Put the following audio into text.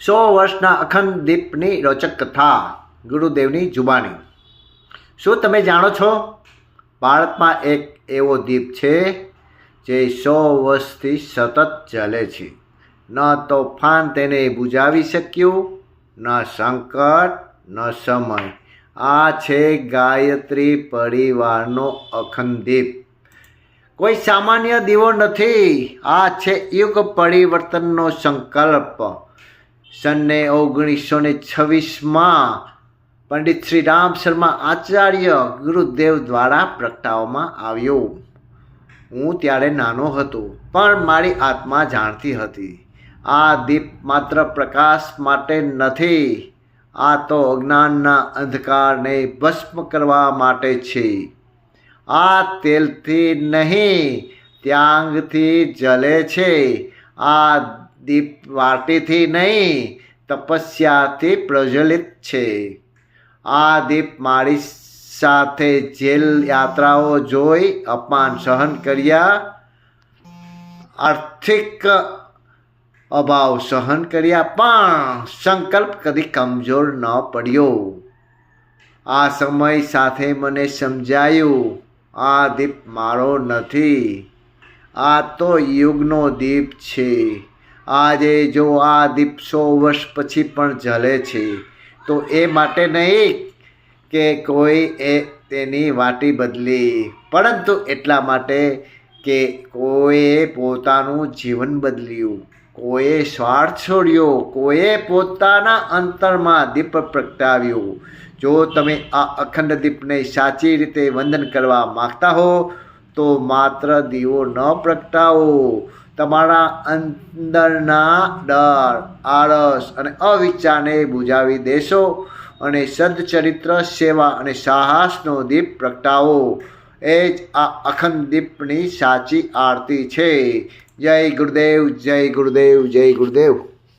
100 વર્ષના અખંડ દીપની રોચક કથા ગુરુદેવની જુબાની। શું તમે જાણો છો, ભારતમાં એક એવો દીપ છે જે 100 વર્ષથી સતત જલે છે। ન તોફાન તેને બુઝાવી શક્યું, ન સંકટ, ન સમય। આ છે ગાયત્રી પરિવારનો અખંડ દીપ। કોઈ સામાન્ય દીવો નથી, આ છે યુગ પરિવર્તનનો સંકલ્પ। સને 1926માં પંડિત શ્રી રામ શર્મા આચાર્ય ગુરુદેવ દ્વારા પ્રગટાવવામાં આવ્યો। હું ત્યારે નાનો હતો, પણ મારી આત્મા જાણતી હતી, આ દીપ માત્ર પ્રકાશ માટે નથી, આ તો અજ્ઞાનના અંધકારને ભસ્મ કરવા માટે છે। આ તેલથી નહીં, ત્યાગથી જલે છે। આ દીપ વાટીથી નહીં, તપસ્યાથી પ્રજ્વલિત છે। આ દીપ મારી સાથે જેલ યાત્રાઓ જોઈ, અપમાન સહન કર્યા, આર્થિક અભાવ સહન કર્યા, પણ સંકલ્પ કદી કમજોર ન પડ્યો। આ સમય સાથે મને સમજાયું, આ દીપ મારો નથી, આ તો યુગનો દીપ છે। આજે જો આ દીપ 100 વર્ષ પછી પણ જલે છે, તો એ માટે નહીં કે કોઈએ તેની વાટી બદલી, પરંતુ એટલા માટે કે કોઈએ પોતાનું જીવન બદલ્યું, કોઈએ સ્વાર્થ છોડ્યો, કોઈએ પોતાના અંતરમાં દીપ પ્રગટાવ્યો। જો તમે આ અખંડ દીપને સાચી રીતે વંદન કરવા માગતા હો, તો માત્ર દીવો ન પ્રગટાવો, તમારા અંદરના ડર, આળસ અને અવિચારને બુઝાવી દેશો અને સદચરિત્ર, સેવા અને સાહસનો દીપ પ્રગટાવો। એ જ આ અખંડ દીપની સાચી આરતી છે। જય ગુરુદેવ, જય ગુરુદેવ, જય ગુરુદેવ।